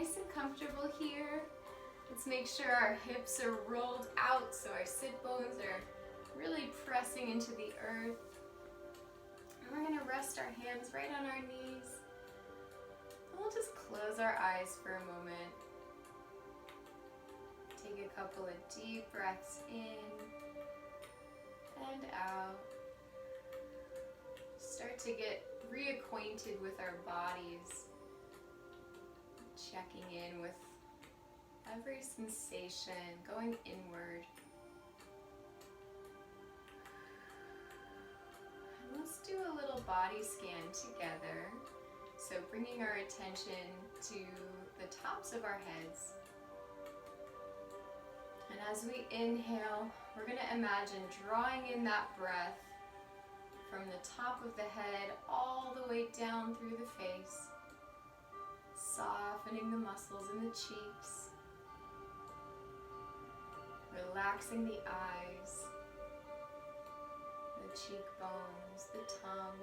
nice and comfortable here. Let's make sure our hips are rolled out so our sit bones are really pressing into the earth. And we're going to rest our hands right on our knees. And we'll just close our eyes for a moment. Take a couple of deep breaths in and out. Start to get reacquainted with our bodies. Checking in with every sensation, going inward. And let's do a little body scan together. So bringing our attention to the tops of our heads. And as we inhale, we're going to imagine drawing in that breath from the top of the head all the way down through the face. Softening the muscles in the cheeks, relaxing the eyes, the cheekbones, the tongue.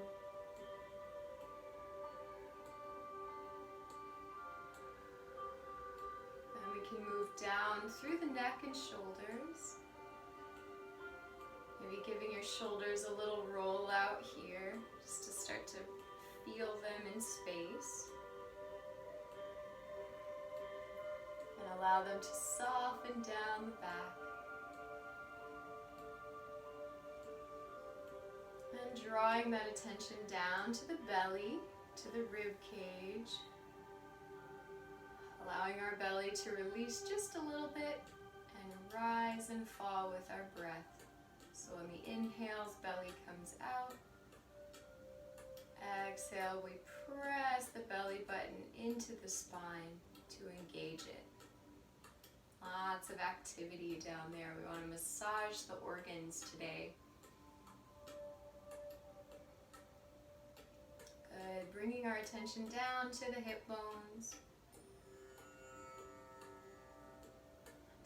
And we can move down through the neck and shoulders. Maybe giving your shoulders a little roll out here, just to start to feel them in space. And allow them to soften down the back. And drawing that attention down to the belly, to the rib cage. Allowing our belly to release just a little bit and rise and fall with our breath. So on the inhales, belly comes out. Exhale, we press the belly button into the spine to engage it. Lots of activity down there. We want to massage the organs today. Good. Bringing our attention down to the hip bones.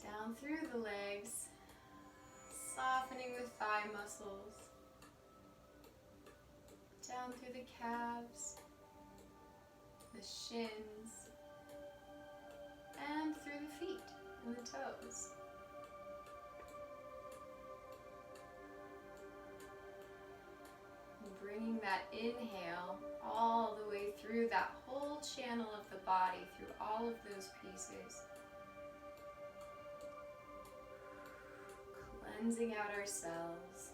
Down through the legs. Softening the thigh muscles. Down through the calves. The shins. And through the feet. And the toes. And bringing that inhale all the way through that whole channel of the body, through all of those pieces. Cleansing out our cells.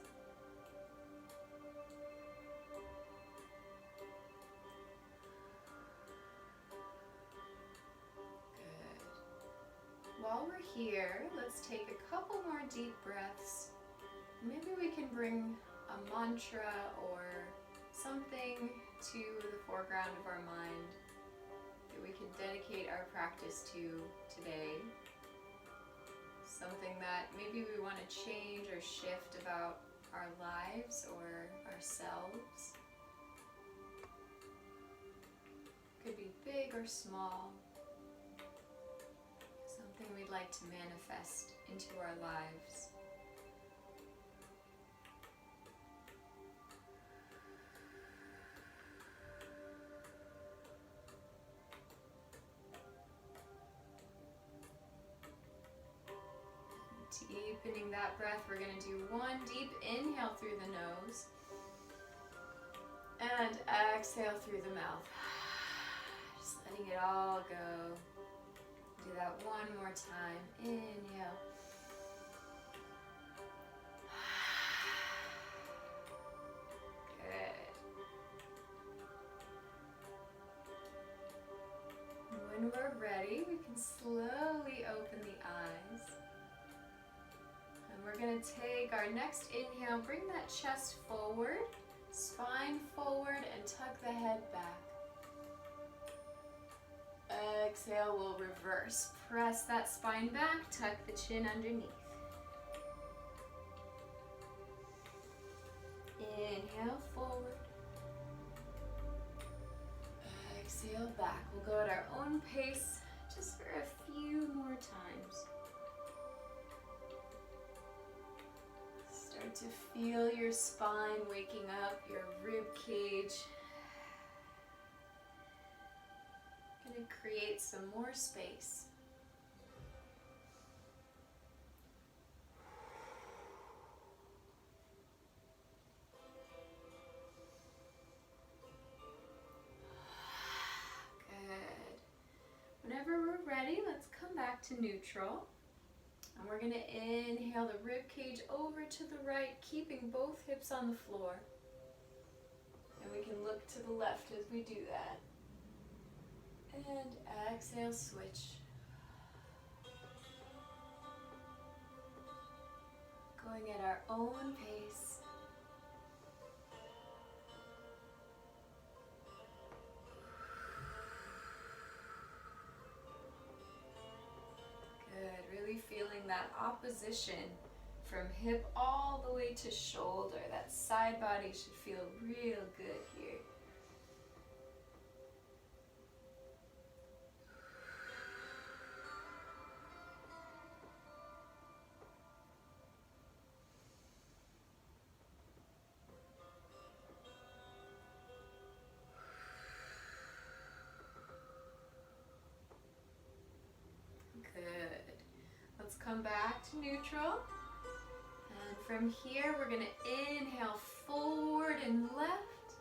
While we're here, let's take a couple more deep breaths. Maybe we can bring a mantra or something to the foreground of our mind that we can dedicate our practice to today. Something that maybe we want to change or shift about our lives or ourselves. Could be big or small. Something we'd like to manifest into our lives. Deepening that breath, we're going to do one deep inhale through the nose and exhale through the mouth. Just letting it all go. Do that one more time. Inhale. Good. When we're ready, we can slowly open the eyes. And we're going to take our next inhale, bring that chest forward, spine forward, and tuck the head back. Exhale, we'll reverse. Press that spine back, tuck the chin underneath. Inhale forward. Exhale back. We'll go at our own pace just for a few more times. Start to feel your spine waking up, your rib cage. going to create some more space. Good. Whenever we're ready, let's come back to neutral. And we're going to inhale the rib cage over to the right, keeping both hips on the floor. And we can look to the left as we do that. And exhale, switch. Going at our own pace. Good, really feeling that opposition from hip all the way to shoulder. That side body should feel real good here. Good. Let's come back to neutral. And from here, we're going to inhale forward and left.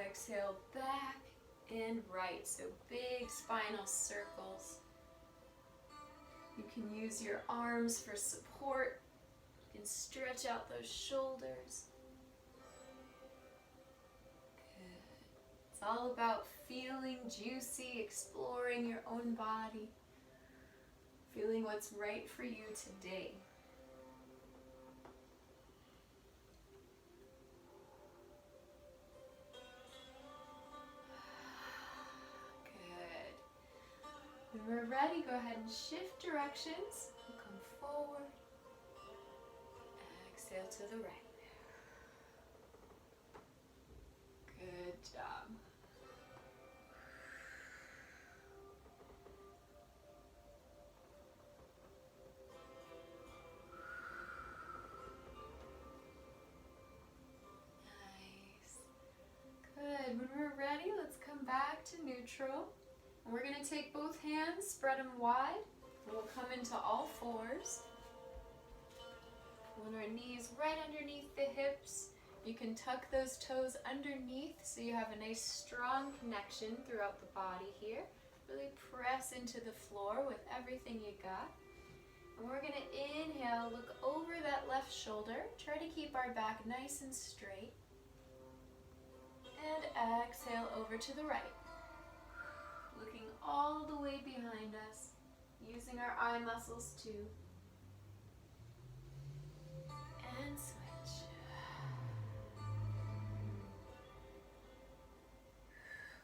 Exhale back and right. So big spinal circles. You can use your arms for support. You can stretch out those shoulders. Good. It's all about feeling juicy, exploring your own body. Feeling what's right for you today. Good. When we're ready, go ahead and shift directions. We'll come forward. Exhale to the right. Good job. Good. When we're ready, let's come back to neutral. And we're going to take both hands, spread them wide, and we'll come into all fours. Pulling our knees right underneath the hips. You can tuck those toes underneath so you have a nice strong connection throughout the body here. Really press into the floor with everything you got. And we're going to inhale, look over that left shoulder. Try to keep our back nice and straight. And exhale over to the right. Looking all the way behind us, using our eye muscles too. And switch.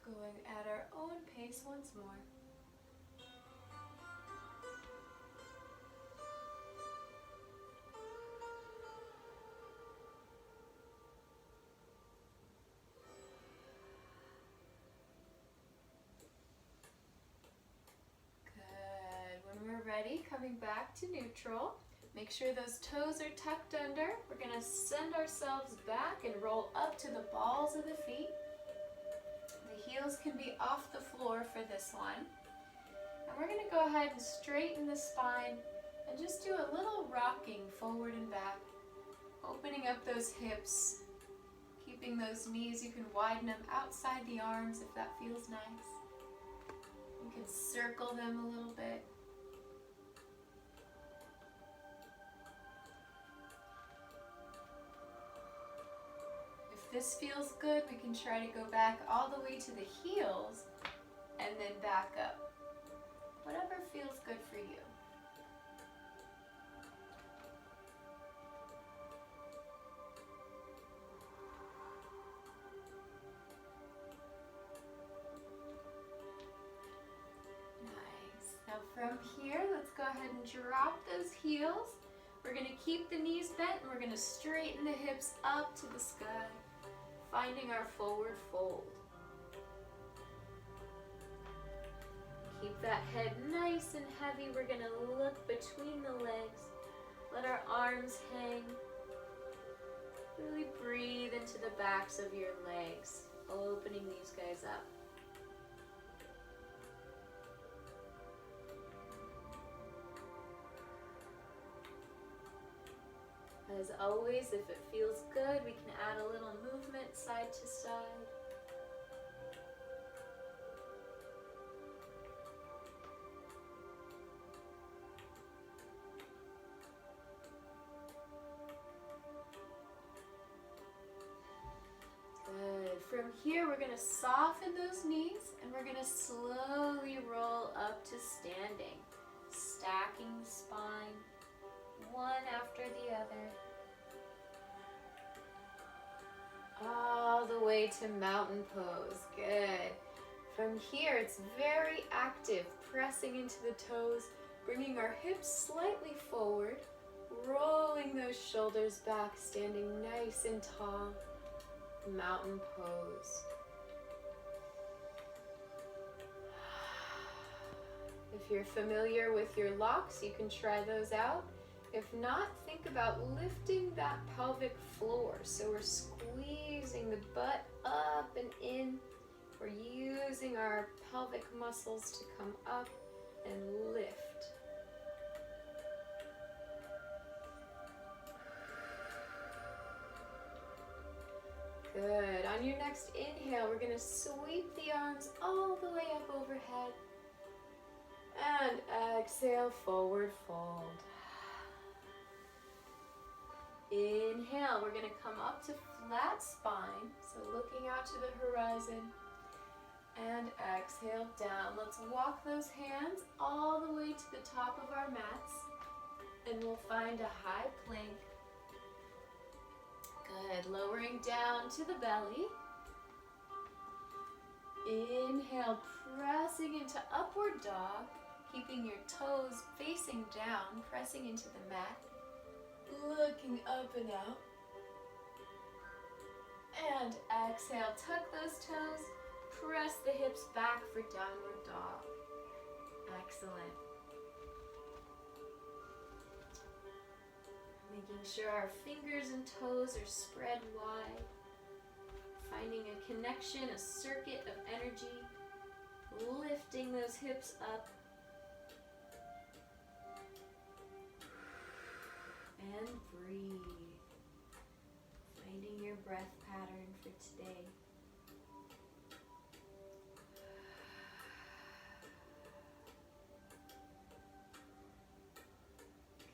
Going at our own pace once more. Ready, coming back to neutral. Make sure those toes are tucked under. We're going to send ourselves back and roll up to the balls of the feet. The heels can be off the floor for this one. And we're going to go ahead and straighten the spine and just do a little rocking forward and back. Opening up those hips, keeping those knees. You can widen them outside the arms if that feels nice. You can circle them a little bit. If this feels good, we can try to go back all the way to the heels and then back up. Whatever feels good for you. Nice. Now from here, let's go ahead and drop those heels. We're going to keep the knees bent and we're going to straighten the hips up to the sky, finding our forward fold. Keep that head nice and heavy. We're going to look between the legs. Let our arms hang. Really breathe into the backs of your legs, opening these guys up. As always, if it feels good, we can add a little movement side to side. Good. From here, we're going to soften those knees and we're going to slowly roll up to standing, stacking the spine, one after the other. All the way to mountain pose. Good. From here, it's very active, pressing into the toes, bringing our hips slightly forward, rolling those shoulders back, standing nice and tall. Mountain pose. If you're familiar with your locks, you can try those out. If not, think about lifting that pelvic floor. So we're squeezing the butt up and in. We're using our pelvic muscles to come up and lift. Good. On your next inhale, we're going to sweep the arms all the way up overhead. And exhale, forward fold. Inhale, we're going to come up to flat spine, so looking out to the horizon. And exhale, down. Let's walk those hands all the way to the top of our mats. And we'll find a high plank. Good. Lowering down to the belly. Inhale, pressing into upward dog, keeping your toes facing down, pressing into the mat. Looking up and out. And exhale, tuck those toes, press the hips back for downward dog. Excellent. Making sure our fingers and toes are spread wide. Finding a connection, a circuit of energy. Lifting those hips up. And breathe. Finding your breath pattern for today.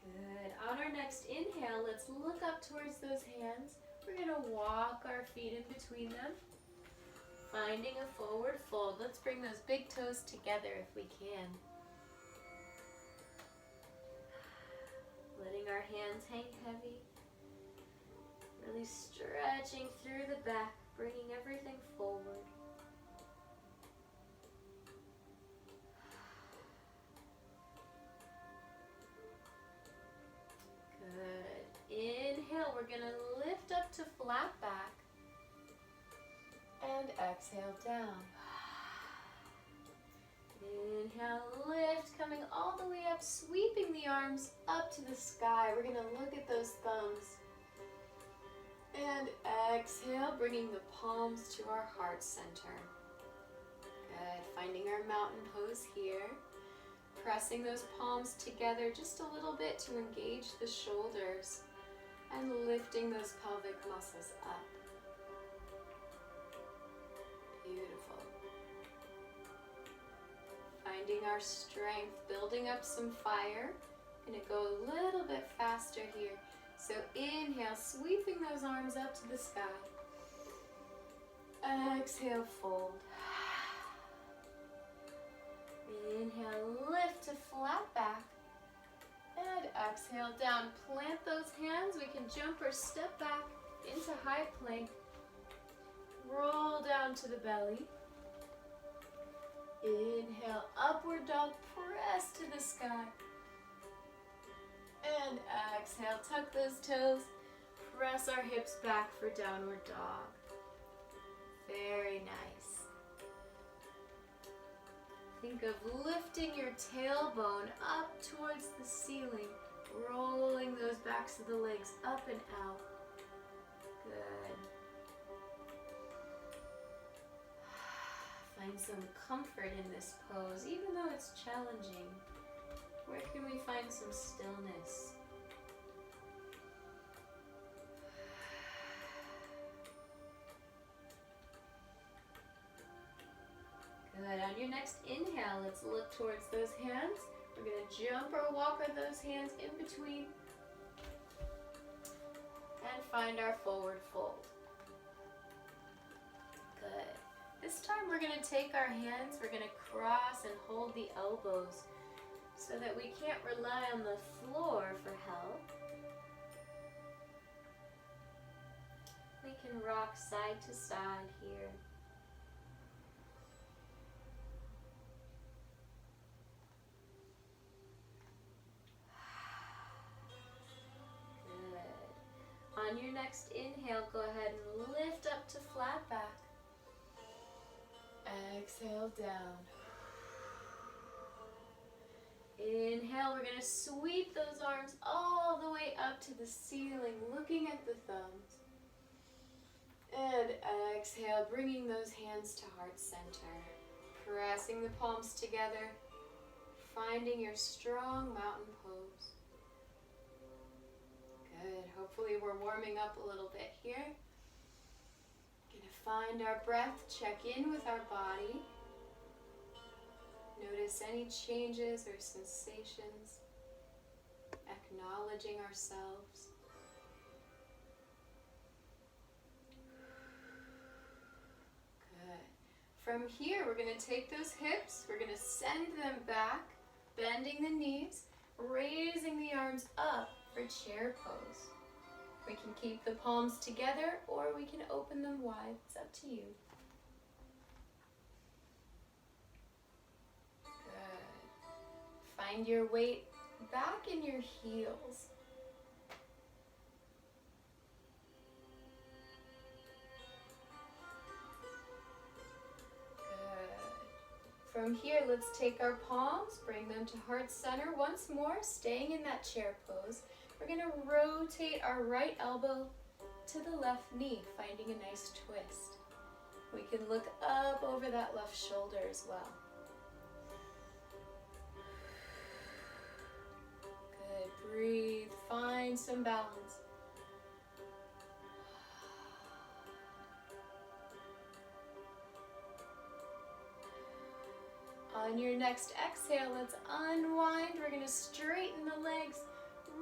Good. On our next inhale, let's look up towards those hands. We're going to walk our feet in between them. Finding a forward fold. Let's bring those big toes together if we can. Letting our hands hang heavy. Really stretching through the back, bringing everything forward. Good. Inhale, we're going to lift up to flat back. And exhale down. Inhale, lift, coming all the way up, sweeping the arms up to the sky. We're going to look at those thumbs. And exhale, bringing the palms to our heart center. Good. Finding our mountain pose here. Pressing those palms together just a little bit to engage the shoulders. And lifting those pelvic muscles up. Beautiful. Finding our strength, building up some fire. Gonna go a little bit faster here. So inhale, sweeping those arms up to the sky. Exhale, fold. Inhale, lift to flat back. And exhale down. Plant those hands. We can jump or step back into high plank. Roll down to the belly. Inhale, upward dog, press to the sky. And exhale, tuck those toes, press our hips back for downward dog. Very nice. Think of lifting your tailbone up towards the ceiling, rolling those backs of the legs up and out. Good. Find some comfort in this pose, even though it's challenging. Where can we find some stillness? Good. On your next inhale, let's look towards those hands. We're going to jump or walk with those hands in between. And find our forward fold. Good. This time we're going to take our hands, we're going to cross and hold the elbows so that we can't rely on the floor for help. We can rock side to side here. Good. On your next inhale, go ahead and lift up to flat back. Exhale down. Inhale, we're going to sweep those arms all the way up to the ceiling, looking at the thumbs. And exhale, bringing those hands to heart center. Pressing the palms together, finding your strong mountain pose. Good. Hopefully we're warming up a little bit here. Find our breath, check in with our body. Notice any changes or sensations. Acknowledging ourselves. Good. From here, we're going to take those hips, we're going to send them back, bending the knees, raising the arms up for chair pose. We can keep the palms together or we can open them wide. It's up to you. Good. Find your weight back in your heels. Good. From here, let's take our palms, bring them to heart center once more, staying in that chair pose. We're going to rotate our right elbow to the left knee, finding a nice twist. We can look up over that left shoulder as well. Good. Breathe. Find some balance. On your next exhale, let's unwind. We're going to straighten the legs.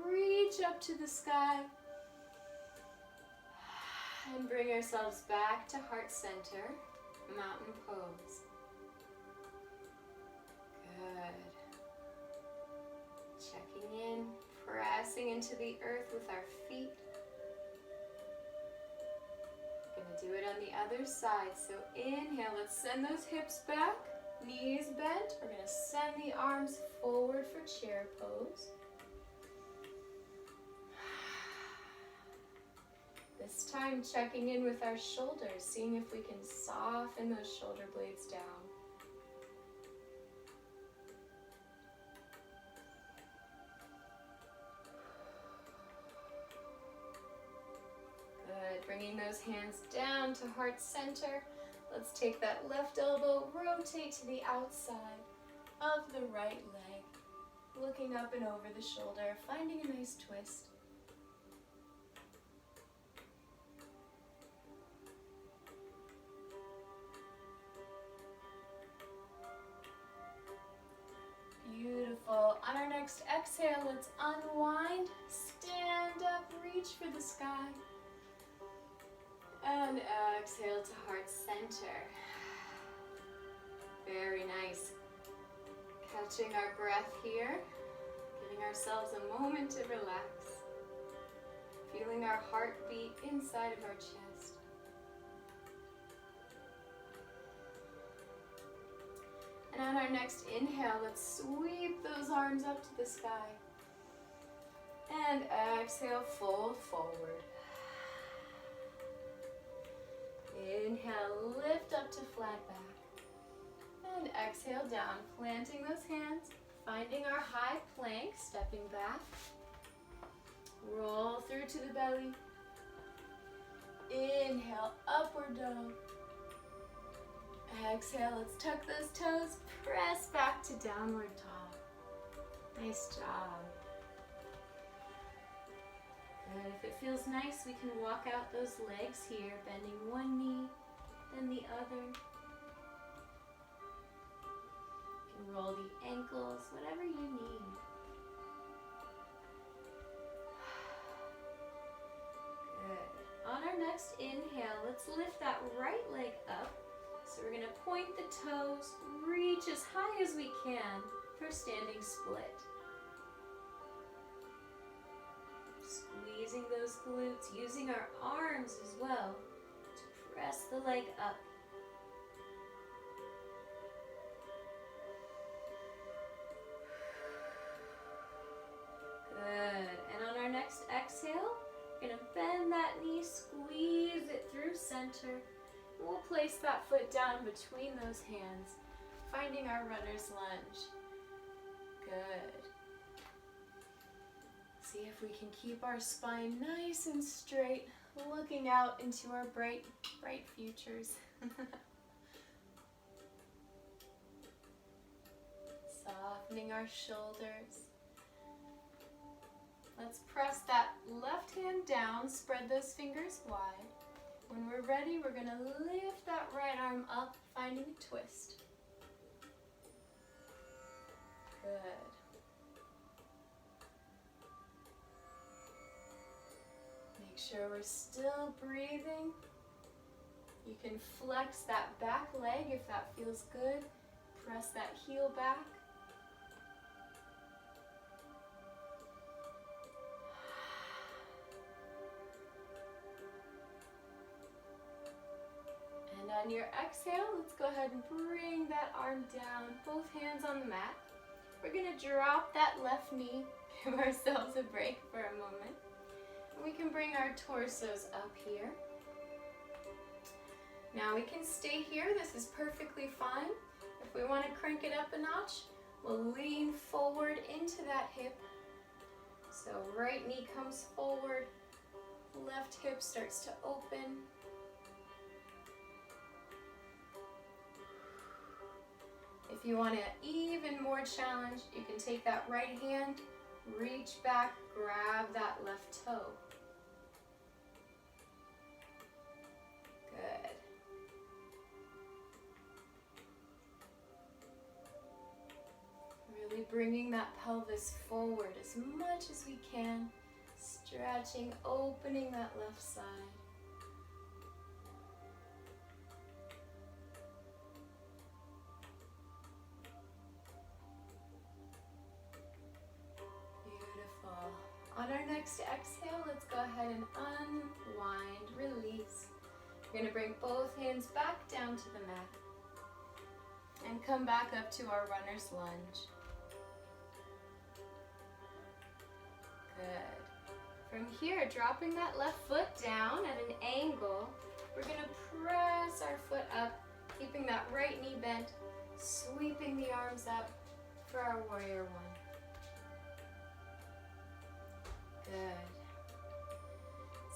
Reach up to the sky and bring ourselves back to heart center, mountain pose. Good. Checking in, pressing into the earth with our feet. We're going to do it on the other side. So inhale, let's send those hips back, knees bent. We're going to send the arms forward for chair pose. This time checking in with our shoulders, seeing if we can soften those shoulder blades down. Good, bringing those hands down to heart center. Let's take that left elbow, rotate to the outside of the right leg, looking up and over the shoulder, finding a nice twist. Beautiful. On our next exhale, let's unwind, stand up, reach for the sky, and exhale to heart center. Very nice. Catching our breath here, giving ourselves a moment to relax, feeling our heartbeat inside of our chest. And on our next inhale, let's sweep those arms up to the sky. And exhale, fold forward. Inhale, lift up to flat back. And exhale down, planting those hands, finding our high plank, stepping back. Roll through to the belly. Inhale, upward dog. Exhale, let's tuck those toes, press back to downward dog. Nice job. Good. If it feels nice, we can walk out those legs here, bending one knee, then the other. Roll the ankles, whatever you need. Good. On our next inhale, let's lift that right leg up. So we're going to point the toes, reach as high as we can for standing split. Squeezing those glutes, using our arms as well to press the leg up. Good. And on our next exhale, we're going to bend that knee, squeeze it through center. And we'll place that foot down between those hands, finding our runner's lunge. Good. See if we can keep our spine nice and straight, looking out into our bright, bright futures. Softening our shoulders. Let's press that left hand down, spread those fingers wide. When we're ready, we're going to lift that right arm up, finding a twist. Good. Make sure we're still breathing. You can flex that back leg if that feels good. Press that heel back. And on your exhale, let's go ahead and bring that arm down, both hands on the mat. We're going to drop that left knee, give ourselves a break for a moment. And we can bring our torsos up here. Now we can stay here, this is perfectly fine. If we want to crank it up a notch, we'll lean forward into that hip. So right knee comes forward, left hip starts to open. If you want an even more challenge, you can take that right hand, reach back, grab that left toe. Good. Really bringing that pelvis forward as much as we can, stretching, opening that left side. On our next exhale, let's go ahead and unwind, release. We're going to bring both hands back down to the mat and come back up to our runner's lunge. Good. From here, dropping that left foot down at an angle, we're going to press our foot up, keeping that right knee bent, sweeping the arms up for our warrior one. Good.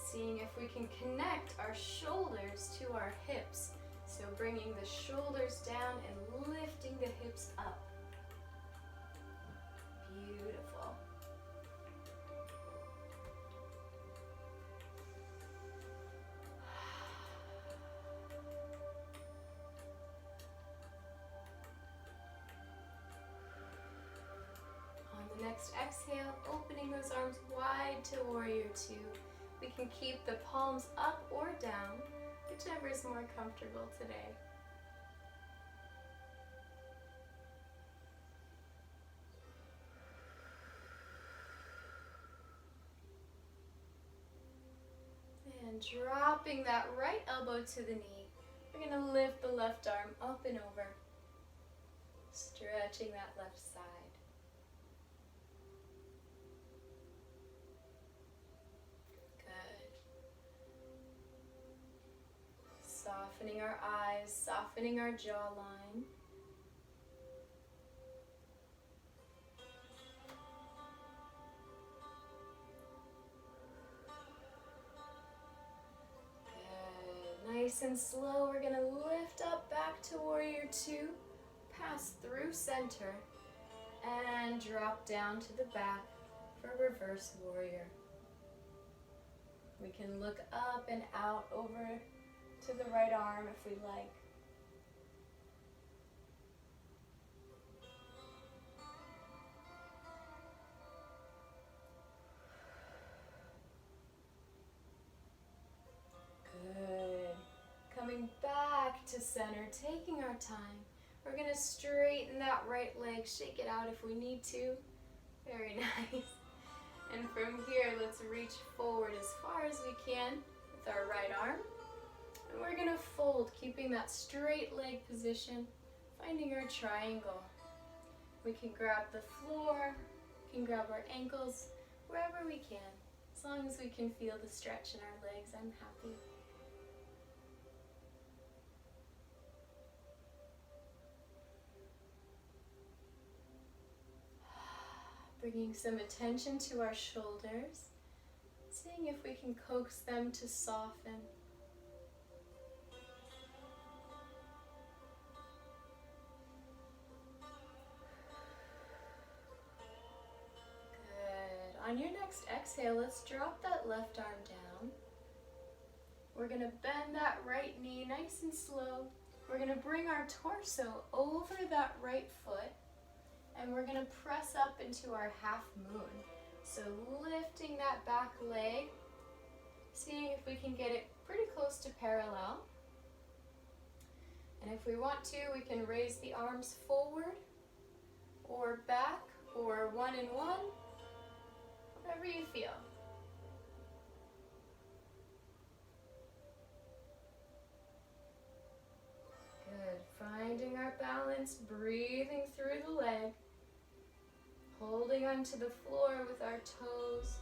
Seeing if we can connect our shoulders to our hips. So bringing the shoulders down and lifting the hips up. Beautiful. Next exhale, opening those arms wide to warrior two. We can keep the palms up or down, whichever is more comfortable today. And dropping that right elbow to the knee. We're going to lift the left arm up and over, stretching that left side. Softening our eyes, softening our jawline. Good. Nice and slow, we're going to lift up back to warrior two, pass through center, and drop down to the back for reverse warrior. We can look up and out over to the right arm if we like. back to center, taking our time. We're gonna straighten that right leg, shake it out if we need to. Very nice. And from here, let's reach forward as far as we can with our right arm. And we're gonna fold, keeping that straight leg position, finding our triangle. We can grab the floor, we can grab our ankles, wherever we can. As long as we can feel the stretch in our legs, I'm happy. Bringing some attention to our shoulders, seeing if we can coax them to soften. Good. On your next exhale, let's drop that left arm down. We're going to bend that right knee nice and slow. We're going to bring our torso over that right foot. And we're going to press up into our half moon. So lifting that back leg, seeing if we can get it pretty close to parallel. And if we want to, we can raise the arms forward or back or one and one, whatever you feel. Good. Finding our balance, breathing through the leg. Holding onto the floor with our toes.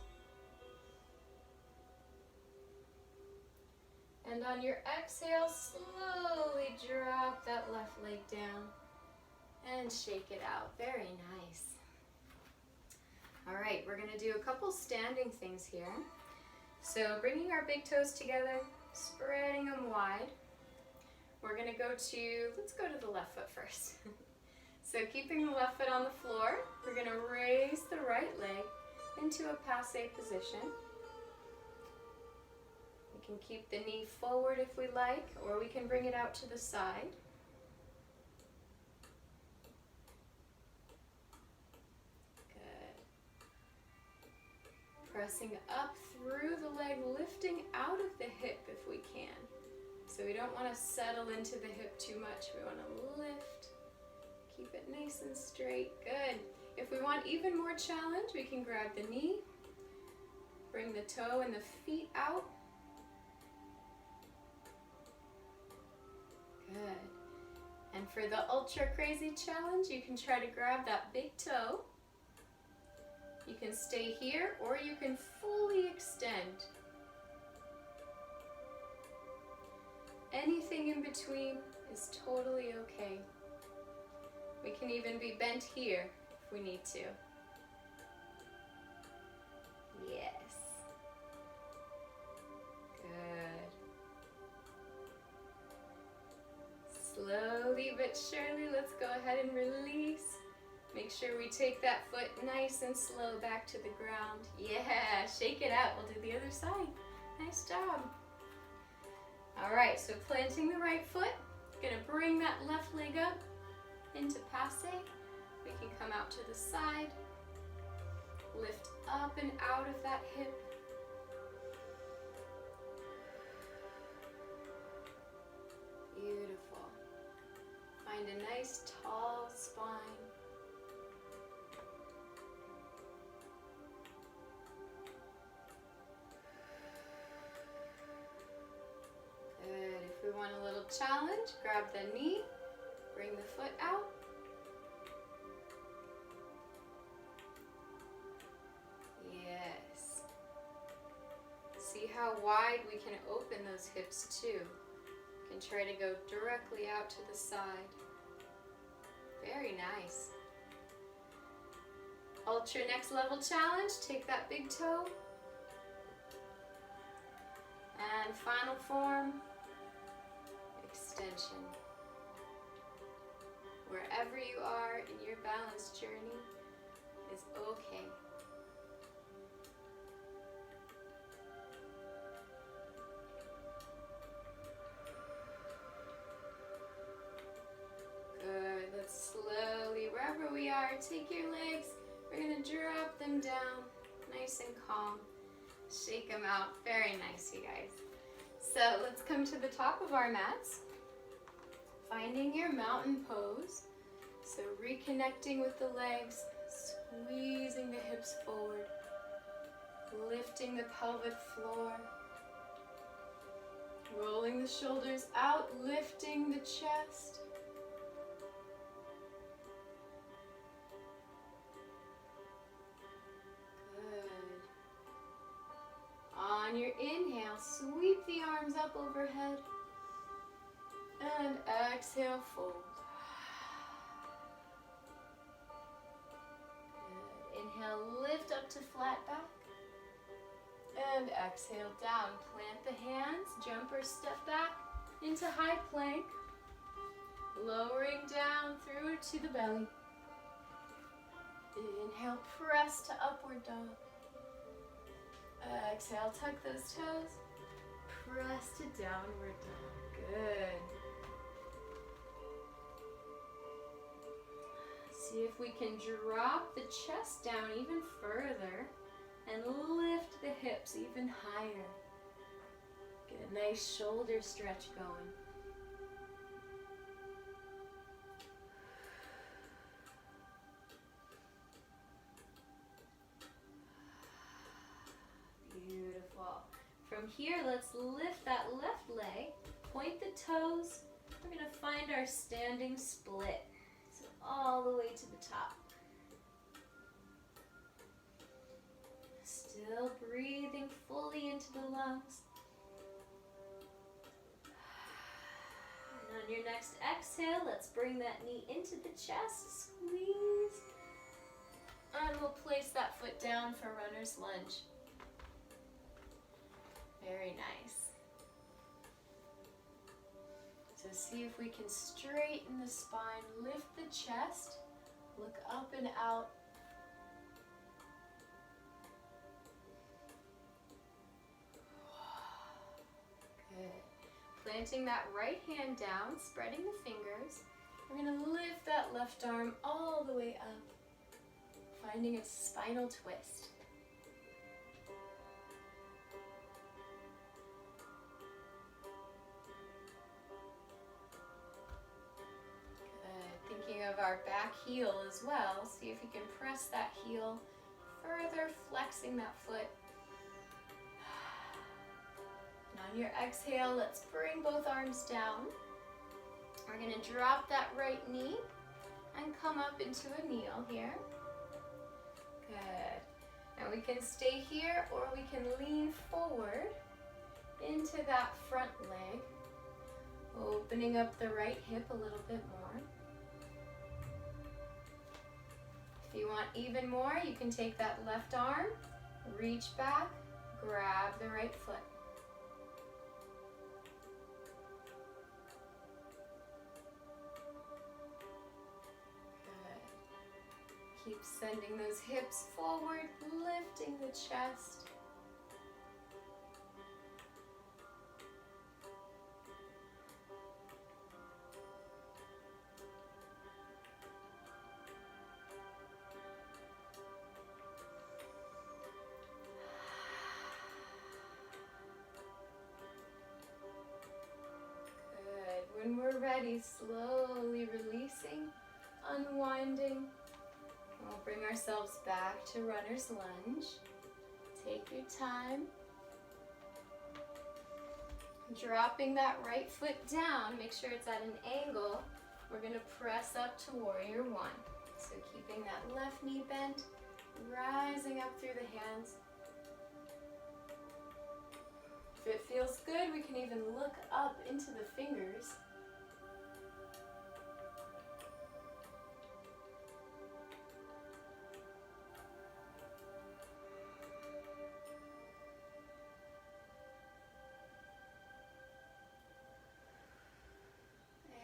And on your exhale, slowly drop that left leg down and shake it out. Very nice. All right, we're going to do a couple standing things here. So bringing our big toes together, spreading them wide. We're going to let's go to the left foot first. So keeping the left foot on the floor, we're going to raise the right leg into a passe position. We can keep the knee forward if we like, or we can bring it out to the side. Good. Pressing up through the leg, lifting out of the hip if we can. So we don't want to settle into the hip too much. We want to lift. Keep it nice and straight. Good. If we want even more challenge, we can grab the knee, bring the toe and the feet out. Good. And for the ultra crazy challenge, you can try to grab that big toe. You can stay here or you can fully extend. Anything in between is totally okay. We can even be bent here if we need to. Yes. Good. Slowly but surely, let's go ahead and release. Make sure we take that foot nice and slow back to the ground. Yeah, shake it out. We'll do the other side. Nice job. All right, so planting the right foot, gonna bring that left leg up into passe. We can come out to the side, lift up and out of that hip. Beautiful. Find a nice tall spine. Good. If we want a little challenge, grab the knee, bring the foot out. Yes. See how wide we can open those hips too. You can try to go directly out to the side. Very nice. Ultra next level challenge, take that big toe. And final form, extension. Wherever you are in your balance journey is okay. Good. Let's slowly, wherever we are, take your legs. We're going to drop them down, nice and calm. Shake them out. Very nice, you guys. So let's come to the top of our mats. Finding your mountain pose. So reconnecting with the legs, squeezing the hips forward, lifting the pelvic floor, rolling the shoulders out, lifting the chest. Good. On your inhale, sweep the arms up overhead. And exhale, fold. Good. Inhale, lift up to flat back. And exhale, down. Plant the hands, jump or step back into high plank. Lowering down through to the belly. Inhale, press to upward dog. Exhale, tuck those toes. Press to downward dog. Good. See if we can drop the chest down even further and lift the hips even higher. Get a nice shoulder stretch going. Beautiful. From here, let's lift that left leg, point the toes. We're going to find our standing split. So all the way to the top. Still breathing fully into the lungs. And on your next exhale, let's bring that knee into the chest, squeeze. And we'll place that foot down for runner's lunge. Very nice. So see if we can straighten the spine, lift the chest, look up and out. Good. Planting that right hand down, spreading the fingers. We're going to lift that left arm all the way up, finding a spinal twist. Of our back heel as well. See if we can press that heel further, flexing that foot. And on your exhale, let's bring both arms down. We're going to drop that right knee and come up into a kneel here. Good. And we can stay here or we can lean forward into that front leg, opening up the right hip a little bit more. If you want even more, you can take that left arm, reach back, grab the right foot. Good. Keep sending those hips forward, lifting the chest. When we're ready, slowly releasing, unwinding. We'll bring ourselves back to runner's lunge. Take your time. Dropping that right foot down, make sure it's at an angle. We're going to press up to warrior one. So keeping that left knee bent, rising up through the hands. If it feels good, we can even look up into the fingers.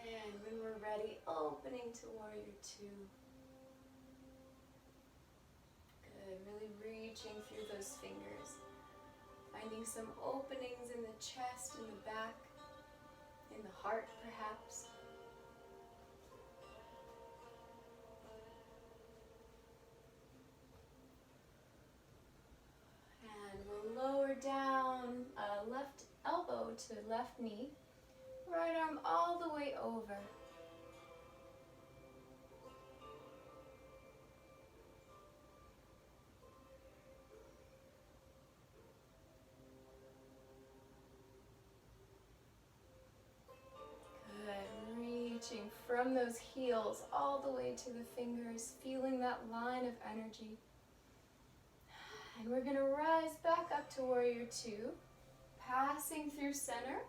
And when we're ready, opening to warrior two. Good, really reaching through those fingers. Finding some openings in the chest, in the back, in the heart perhaps. And we'll lower down left elbow to left knee. Right arm come all the way over. Good. Reaching from those heels all the way to the fingers, feeling that line of energy. And we're going to rise back up to warrior two, passing through center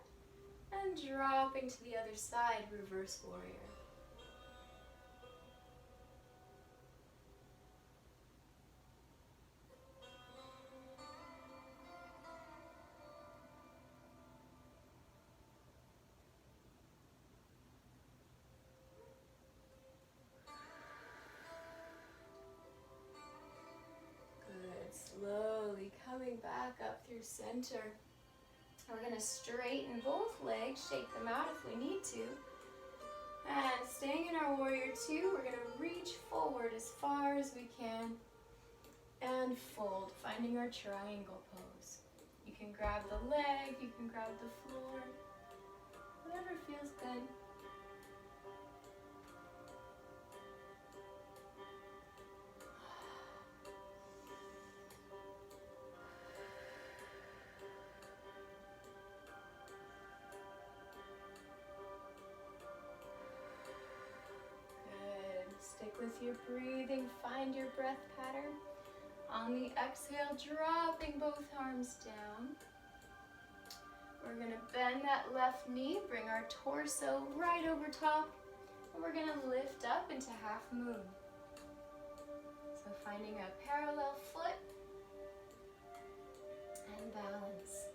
and dropping to the other side, reverse warrior. Slowly coming back up through center. We're going to straighten both legs, shake them out if we need to. And staying in our warrior two, we're going to reach forward as far as we can and fold, finding our triangle pose. You can grab the leg, you can grab the floor, whatever feels good. Stick with your breathing, find your breath pattern. On the exhale, dropping both arms down. We're going to bend that left knee, bring our torso right over top, and we're going to lift up into half moon. So finding a parallel foot and balance.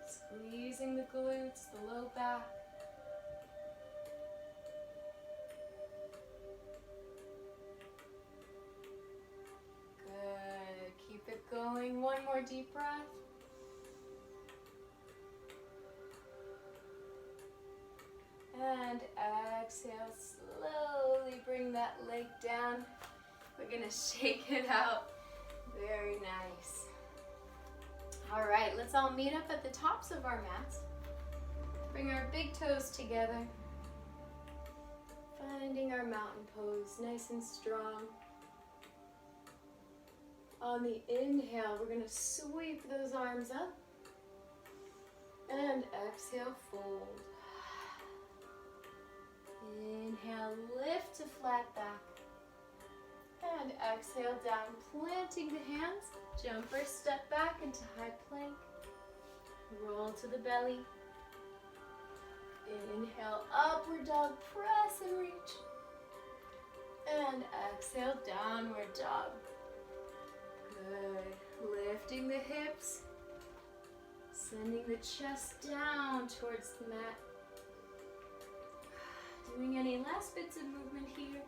Squeezing the glutes, the low back. Going, one more deep breath. And exhale, slowly bring that leg down. We're gonna shake it out. Very nice. All right, let's all meet up at the tops of our mats. Bring our big toes together. Finding our mountain pose, nice and strong. On the inhale, we're going to sweep those arms up. And exhale, fold. Inhale, lift to flat back. And exhale, down, planting the hands. Jump or step back into high plank. Roll to the belly. Inhale, upward dog, press and reach. And exhale, downward dog. Good. Lifting the hips, sending the chest down towards the mat. Doing any last bits of movement here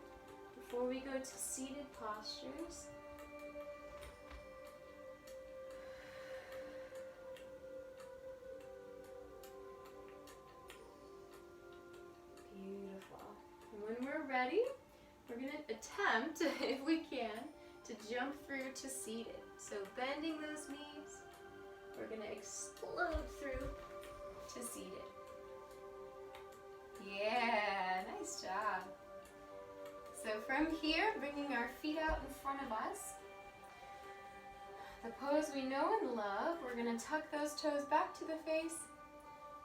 before we go to seated postures. Beautiful. And when we're ready, we're going to attempt, if we can, to jump through to seated. So bending those knees, we're going to explode through to seated. Yeah, nice job. So from here, bringing our feet out in front of us, the pose we know and love, we're going to tuck those toes back to the face,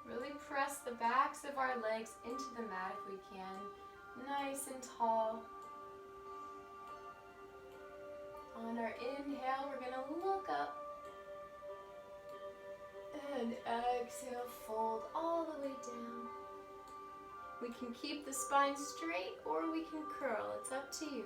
really press the backs of our legs into the mat if we can, nice and tall. On our inhale, we're going to look up and exhale, fold all the way down. We can keep the spine straight or we can curl. It's up to you.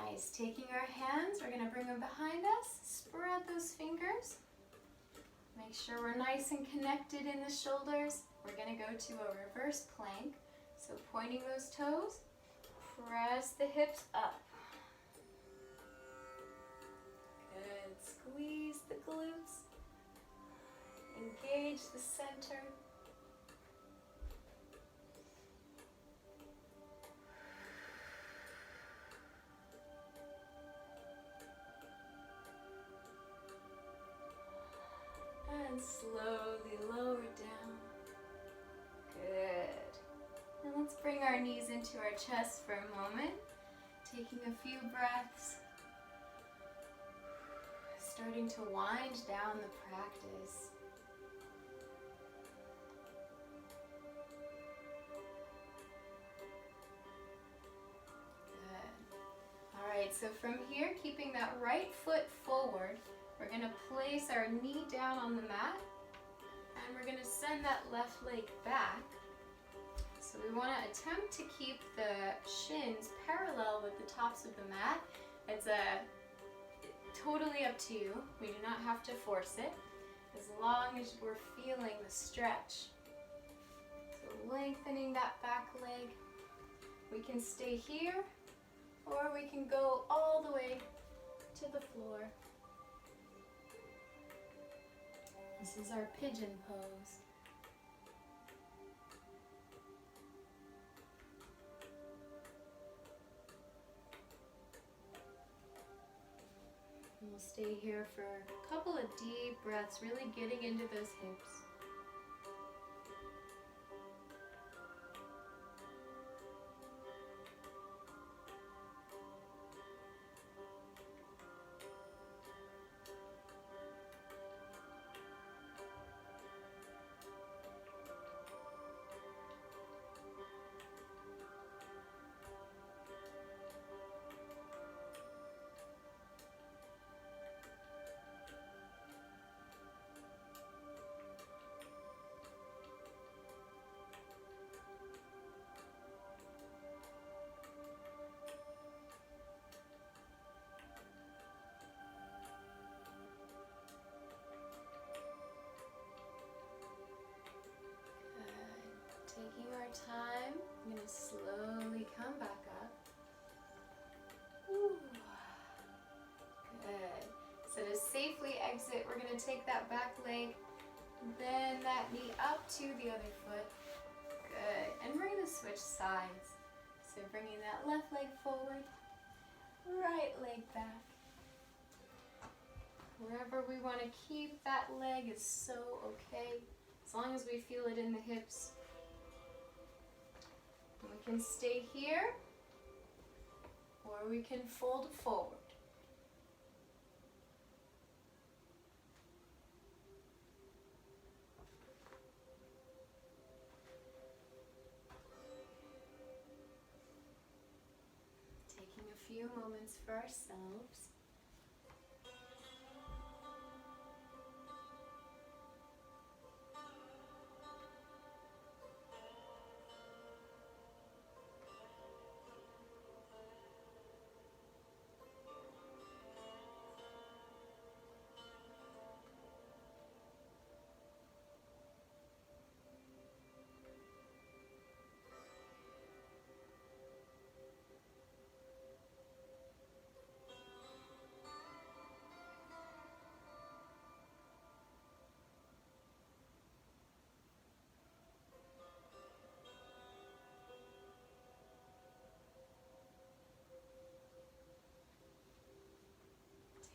Nice. Taking our hands, we're going to bring them behind us. Spread those fingers. Make sure we're nice and connected in the shoulders. We're going to go to a reverse plank. So pointing those toes, press the hips up. Good. Squeeze the glutes. Engage the center. And slowly lower down. Good. And let's bring our knees into our chest for a moment. Taking a few breaths. Starting to wind down the practice. Good. All right, so from here, keeping that right foot forward, we're going to place our knee down on the mat, and we're going to send that left leg back. So we want to attempt to keep the shins parallel with the tops of the mat. It's totally up to you. We do not have to force it, as long as we're feeling the stretch. So lengthening that back leg. We can stay here, or we can go all the way to the floor. This is our pigeon pose. And we'll stay here for a couple of deep breaths, really getting into those hips. Taking our time, I'm going to slowly come back up. Ooh. Good. So to safely exit, we're going to take that back leg, then that knee up to the other foot. Good. And we're going to switch sides. So bringing that left leg forward, right leg back. Wherever we want to keep that leg is so okay, as long as we feel it in the hips. We can stay here, or we can fold forward. Taking a few moments for ourselves.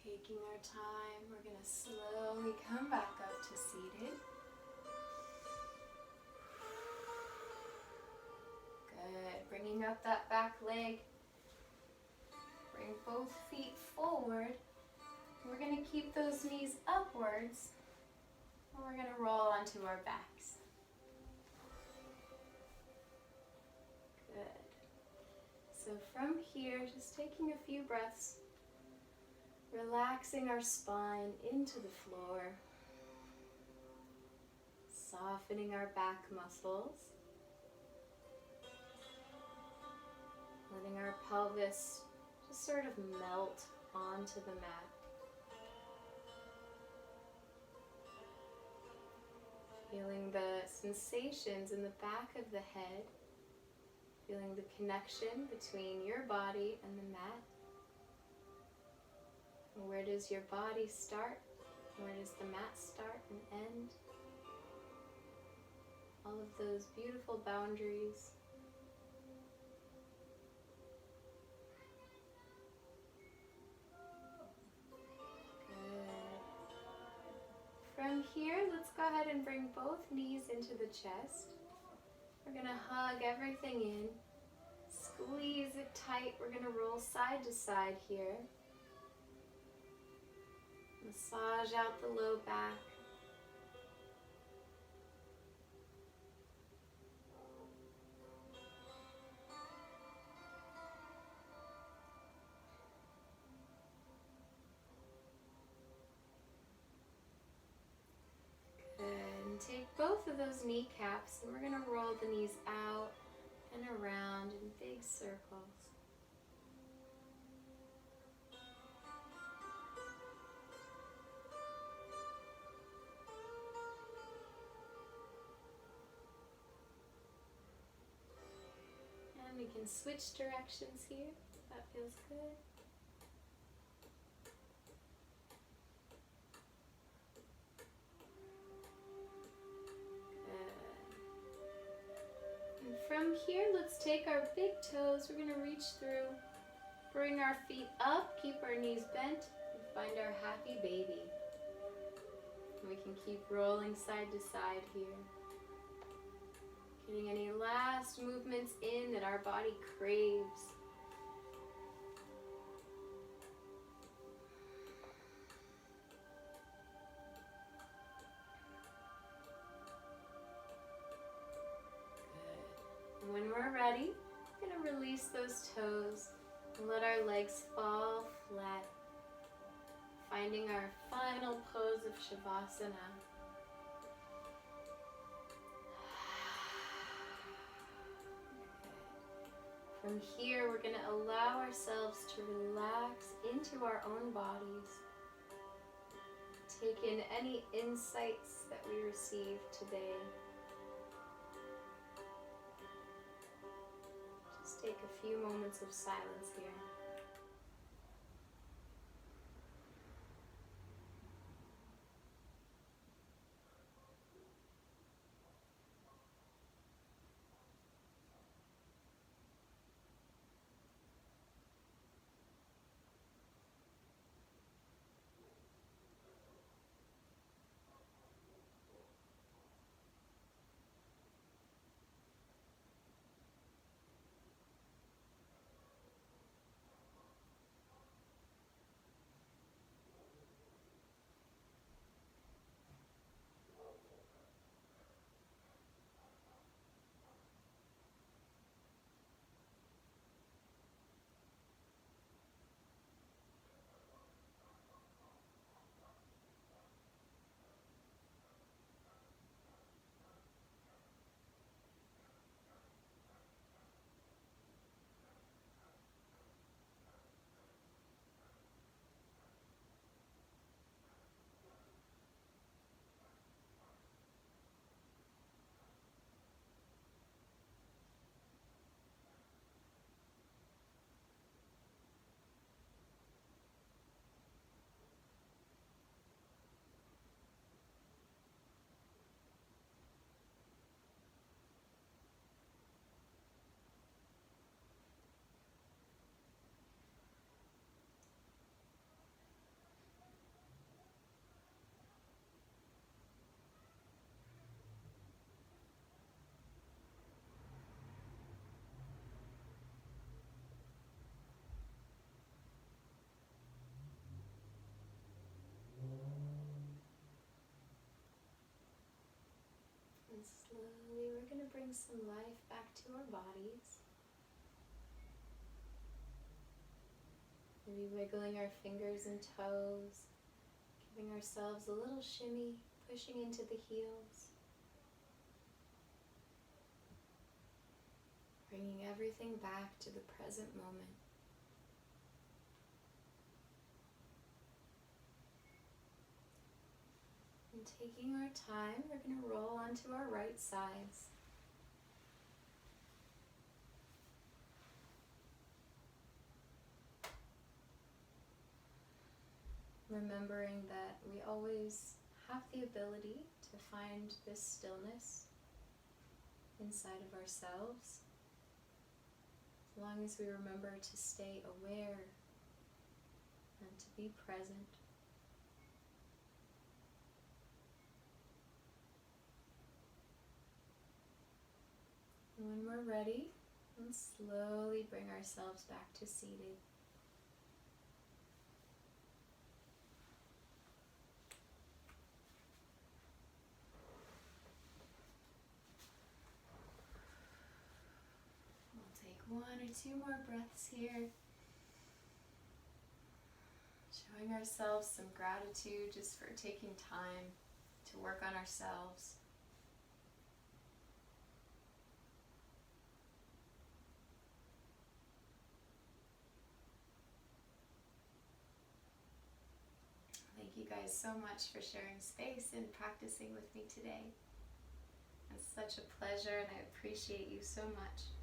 Taking our time, we're going to slowly come back up to seated. Good. Bringing up that back leg. Bring both feet forward. We're going to keep those knees upwards, and we're going to roll onto our backs. Good. So from here, just taking a few breaths. Relaxing our spine into the floor, softening our back muscles, letting our pelvis just sort of melt onto the mat. Feeling the sensations in the back of the head, feeling the connection between your body and the mat. And where does your body start? Where does the mat start and end? All of those beautiful boundaries. Good. From here, let's go ahead and bring both knees into the chest. We're going to hug everything in. Squeeze it tight. We're going to roll side to side here. Massage out the low back. Good. And take both of those kneecaps and we're going to roll the knees out and around in big circles. And we can switch directions here if that feels good. From here, let's take our big toes. We're going to reach through, bring our feet up, keep our knees bent, and find our happy baby. And we can keep rolling side to side here. Getting any last movements in that our body craves. When we're ready, we're going to release those toes and let our legs fall flat, finding our final pose of Savasana. From here, we're going to allow ourselves to relax into our own bodies. Take in any insights that we receive today. Take a few moments of silence here. And slowly we're going to bring some life back to our bodies. Maybe wiggling our fingers and toes, giving ourselves a little shimmy, pushing into the heels. Bringing everything back to the present moment. And taking our time, we're going to roll onto our right sides. Remembering that we always have the ability to find this stillness inside of ourselves, as long as we remember to stay aware and to be present. And when we're ready, we'll slowly bring ourselves back to seated. One or two more breaths here. Showing ourselves some gratitude just for taking time to work on ourselves. Thank you guys so much for sharing space and practicing with me today. It's such a pleasure and I appreciate you so much.